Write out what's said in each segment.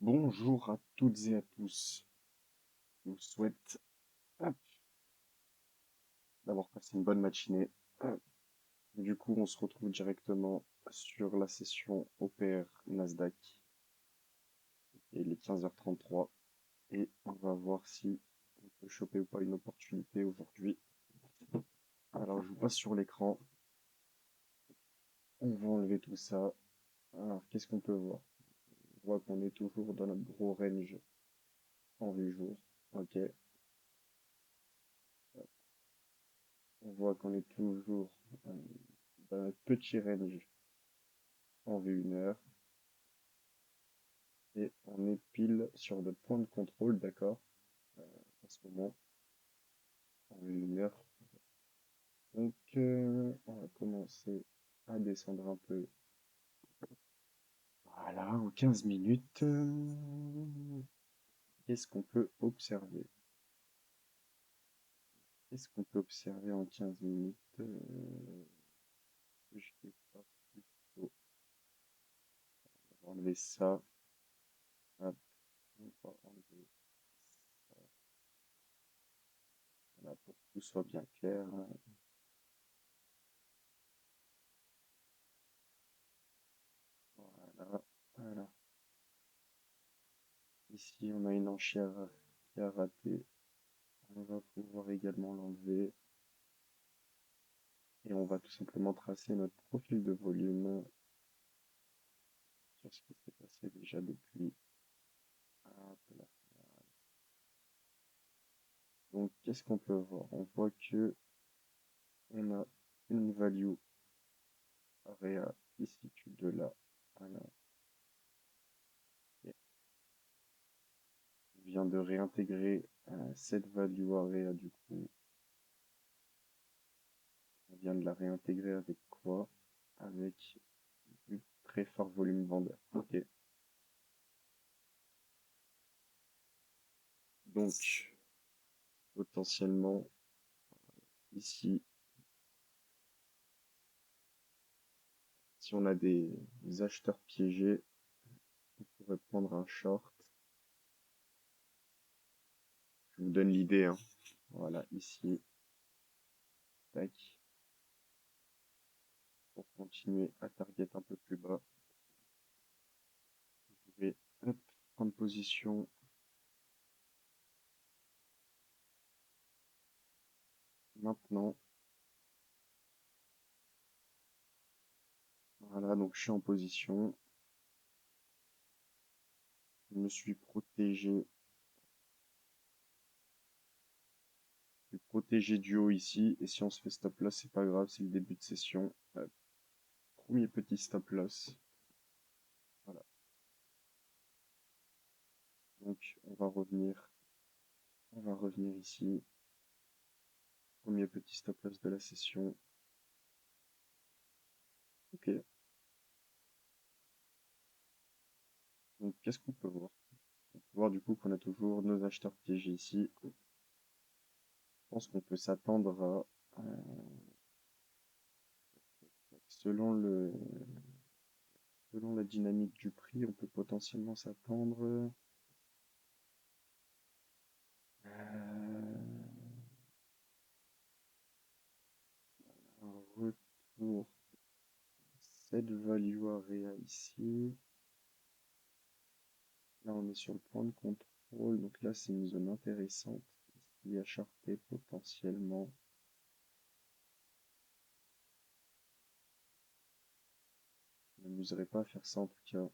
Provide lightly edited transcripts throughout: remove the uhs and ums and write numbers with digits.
Bonjour à toutes et à tous. Je vous souhaite hop, d'avoir passé une bonne matinée. Du coup, on se retrouve directement sur la session OPR Nasdaq. Et il est 15h33 et on va voir si on peut choper ou pas une opportunité aujourd'hui. Alors, je vous passe sur l'écran. On va enlever tout ça. Alors, qu'est-ce qu'on peut voir? On voit qu'on est toujours dans notre gros range en vue jour. Ok. On voit qu'on est toujours dans notre petit range en vue 1 heure. Et on est pile sur notre point de contrôle, d'accord, en ce moment, en vue 1 heure. Donc, on va commencer à descendre un peu. Voilà, en 15 minutes, qu'est-ce qu'on peut observer? Qu'est-ce qu'on peut observer en 15 minutes? Je vais pas plutôt enlever ça. Hop, on va enlever ça. Voilà, pour que tout soit bien clair. Voilà, voilà. Ici, on a une enchère qui a raté. On va pouvoir également l'enlever et on va tout simplement tracer notre profil de volume sur ce qui s'est passé déjà depuis. Hop là. Donc, qu'est-ce qu'on peut voir? On voit que on a une value area qui se situe de là à là. Et on vient de réintégrer cette value area du coup. On vient de la réintégrer avec quoi? Avec du très fort volume vendeur. Ok. Donc, potentiellement, ici, si on a des acheteurs piégés, on pourrait prendre un short. Je vous donne l'idée, hein. Voilà, ici, tac, pour continuer à target un peu plus bas. Je vais hop, prendre position. Maintenant, voilà, donc je suis en position. Je me suis protégé du haut ici. Et si on se fait stop loss, c'est pas grave, c'est le début de session. Premier petit stop loss. Voilà. Donc, on va revenir ici. Premier petit stop loss de la session. Ok. Donc, qu'est-ce qu'on peut voir? On peut voir du coup qu'on a toujours nos acheteurs piégés ici. Je pense qu'on peut s'attendre à, selon selon la dynamique du prix, on peut potentiellement s'attendre à un retour cette value area ici. Là, on est sur le point de contrôle, donc là, c'est une zone intéressante ici à charter potentiellement. Je m'amuserai pas à faire ça en tout cas.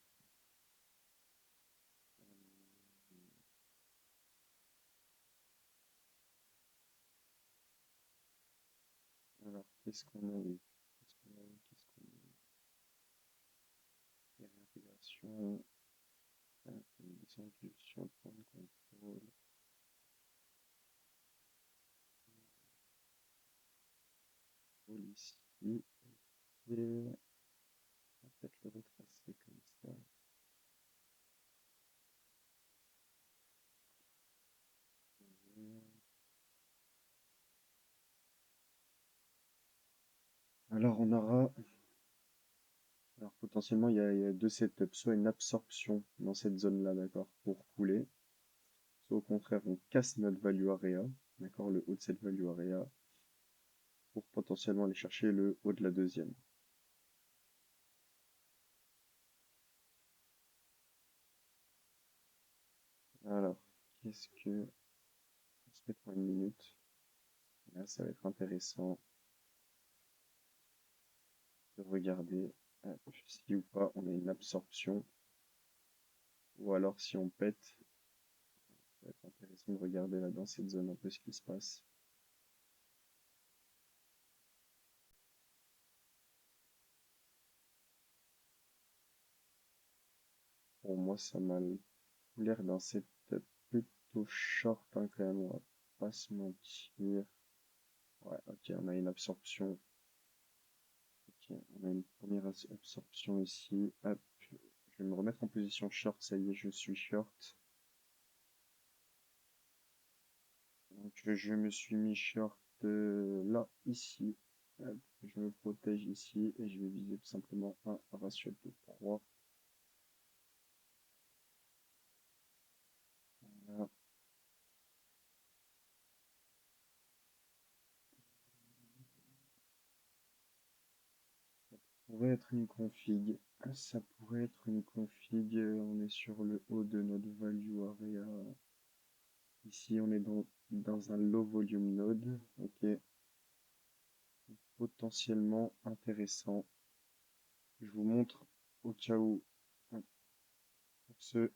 Alors, qu'est-ce qu'on a eu? Qu'est-ce qu'on a eu? Qu'est-ce qu'on a eu? Réintégration, une descendue sur le point de contrôle. Ici, et on va peut-être le retracer comme ça. Alors on aura Alors potentiellement, il y a deux setups, soit une absorption dans cette zone-là, d'accord, pour couler, soit au contraire, on casse notre value area, d'accord, le haut de cette value area, pour potentiellement aller chercher le haut de la deuxième. Alors, qu'est-ce que... On se mettre en une minute. Là, ça va être intéressant de regarder si ou pas on a une absorption, ou alors si on pète, ça va être intéressant de regarder là dans cette zone un peu ce qui se passe. Pour moi, ça m'a l'air d'un setup plutôt short hein, quand même, on va pas se mentir. Ouais, ok, on a une absorption. Ok, on a une première absorption ici. Hop, je vais me remettre en position short, ça y est, je suis short. Donc je me suis mis short là, ici. Hop, je me protège ici et je vais viser tout simplement un ratio de 3. Voilà. Pourrait être une config. Ça pourrait être une config. On est sur le haut de notre value area. Ici, on est dans un low volume node. Ok, potentiellement intéressant. Je vous montre au cas où, pour ceux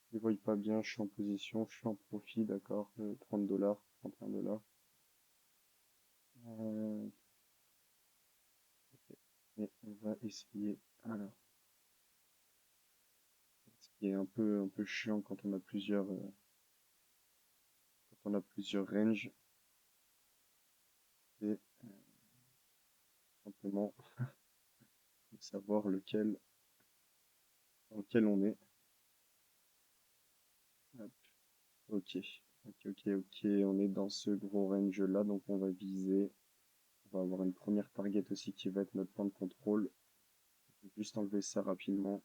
qui ne voient pas bien, je suis en position, je suis en profit, d'accord, 30 $, 31 $. Ok. Et on va essayer. Alors, ce qui est un peu chiant quand on a plusieurs ranges, c'est simplement de savoir dans lequel on est. Hop. Ok, ok, on est dans ce gros range là, donc on va viser. On va avoir une première target aussi qui va être notre point de contrôle. Je vais juste enlever ça rapidement.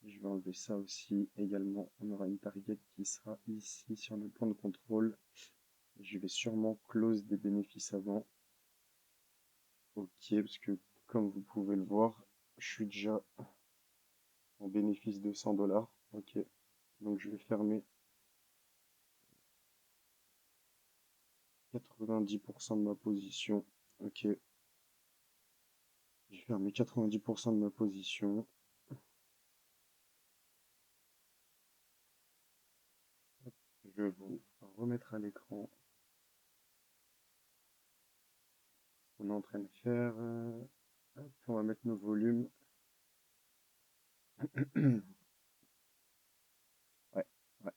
Je vais enlever ça aussi également. On aura une target qui sera ici sur notre point de contrôle. Je vais sûrement close des bénéfices avant. Ok, parce que comme vous pouvez le voir, je suis déjà en bénéfice de 100 $. Ok, donc je vais fermer 90% de ma position. Ok, j'ai fermé 90% de ma position. Je vais vous remettre à l'écran ce qu'on est en train de faire. Hop, on va mettre nos volumes. Ouais, ouais,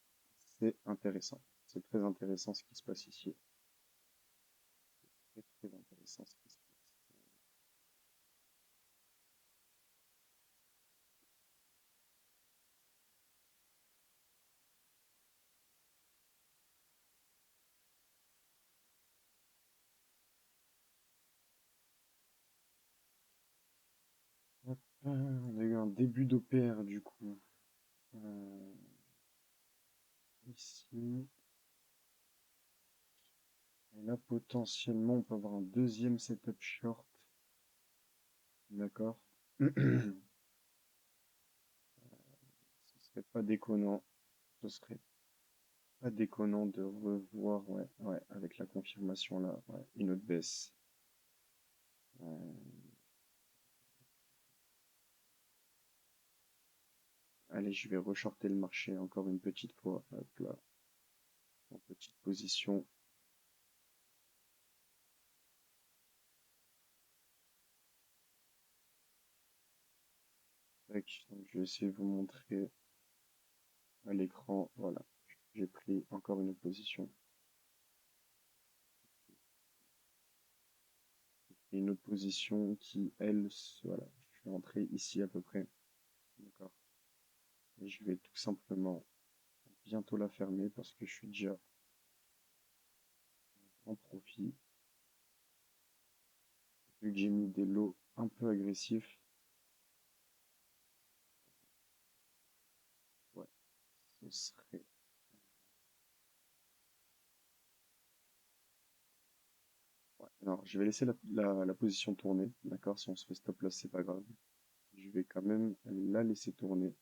c'est intéressant. C'est très intéressant ce qui se passe ici. Très, très intéressant ce qui se passe. Hop, on a eu un début d'OPR du coup. Euh, Ici. Et là, potentiellement, on peut avoir un deuxième setup short. D'accord? Ce serait pas déconnant. Ce serait pas déconnant de revoir, ouais, ouais, avec la confirmation là, ouais, une autre baisse. Euh, Allez, je vais reshorter le marché encore une petite fois. Hop là, en petite position. Tac, donc je vais essayer de vous montrer à l'écran. Voilà, j'ai pris encore une autre position. Et une autre position qui, elle, voilà, je suis entré ici à peu près. D'accord. Et je vais tout simplement bientôt la fermer parce que je suis déjà en profit. Vu que j'ai mis des lots un peu agressifs. ce serait... Ouais, non, je vais laisser la position tourner, d'accord? Si on se fait stop là, c'est pas grave. Je vais quand même la laisser tourner.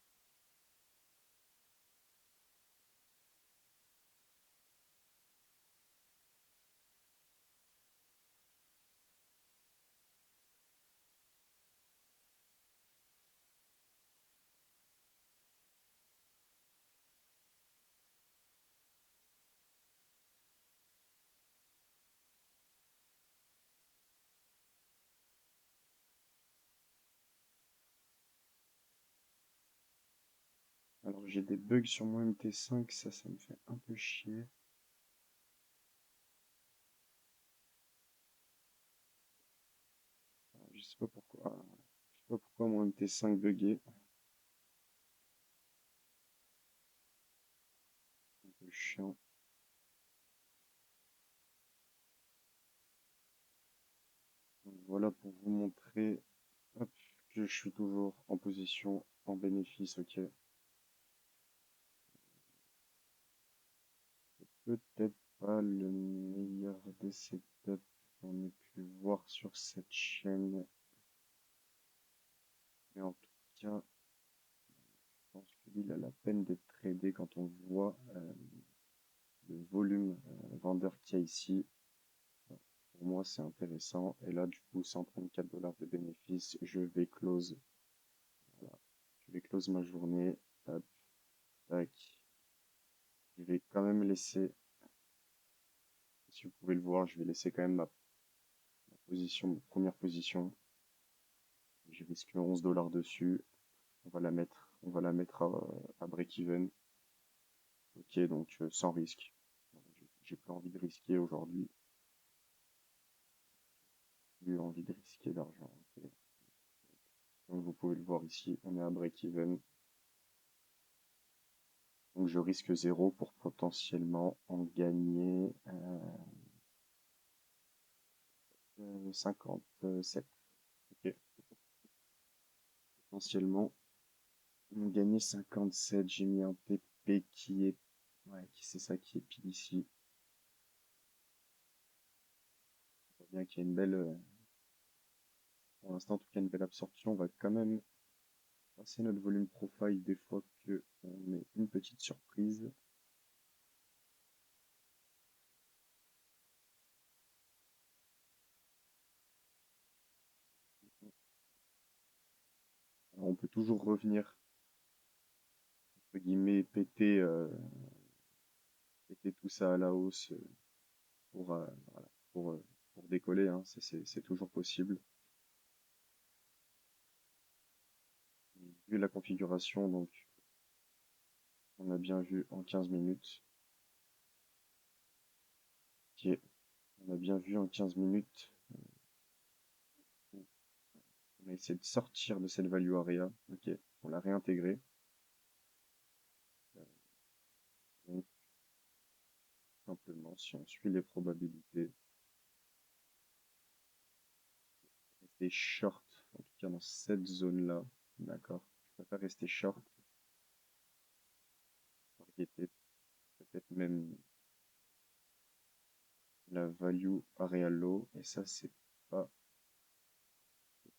Alors j'ai des bugs sur mon MT5, ça me fait un peu chier. Je sais pas pourquoi. Je sais pas pourquoi mon MT5 buguait. Un peu chiant. Donc voilà pour vous montrer hop, que je suis toujours en position en bénéfice, ok. Peut-être pas le meilleur des setups qu'on ait pu voir sur cette chaîne. Mais en tout cas, je pense que lui, il a la peine d'être tradé quand on voit le volume vendeur qu'il y a ici. Pour moi, c'est intéressant. Et là, du coup, 134 dollars de bénéfice. Je vais close. Voilà. Je vais close ma journée. Hop, tac. Je vais quand même laisser, si vous pouvez le voir, je vais laisser quand même ma position, ma première position. Je risque 11 dollars dessus. On va la mettre à break-even. Ok, donc sans risque. J'ai plus envie de risquer aujourd'hui. Plus envie de risquer d'argent. Ok. Donc vous pouvez le voir ici, on est à break-even. Donc je risque zéro pour potentiellement en gagner 57. Ok. Potentiellement en gagner 57. J'ai mis un TP qui est, ouais, qui c'est ça qui est pile ici. On voit bien qu'il y a une belle, pour l'instant en tout cas une belle absorption. On va quand même passer notre volume profile des fois que on ait une petite surprise. Alors, on peut toujours revenir entre guillemets péter tout ça à la hausse pour, voilà, pour décoller, hein, c'est toujours possible. Vu la configuration, donc on a bien vu en 15 minutes. Ok, on a bien vu en 15 minutes. On a essayé de sortir de cette value area. Ok, on l'a réintégré. Donc, simplement, si on suit les probabilités, rester short, en tout cas dans cette zone-là, d'accord. Je préfère rester short, targeter peut-être même la value area low, et ça c'est pas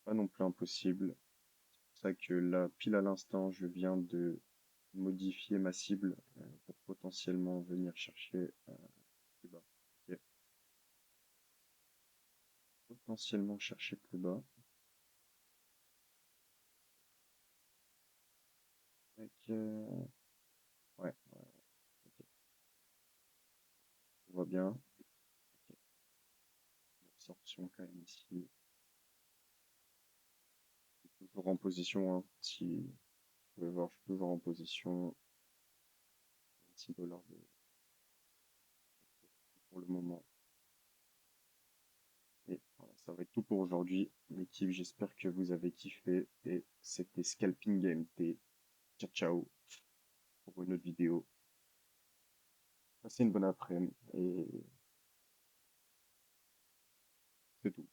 non plus impossible. C'est pour ça que là, pile à l'instant, je viens de modifier ma cible pour potentiellement venir chercher plus bas. Ok. Potentiellement chercher plus bas. Avec, ouais, ok. On voit bien. Ok. Absorption quand même ici. Je suis toujours en position, hein. Si vous pouvez voir, je suis toujours en position. 26 dollars pour le moment. Et voilà, ça va être tout pour aujourd'hui. L'équipe, j'espère que vous avez kiffé. Et c'était Scalping GMT. Ciao, ciao pour une autre vidéo. Passez une bonne après-midi et c'est tout.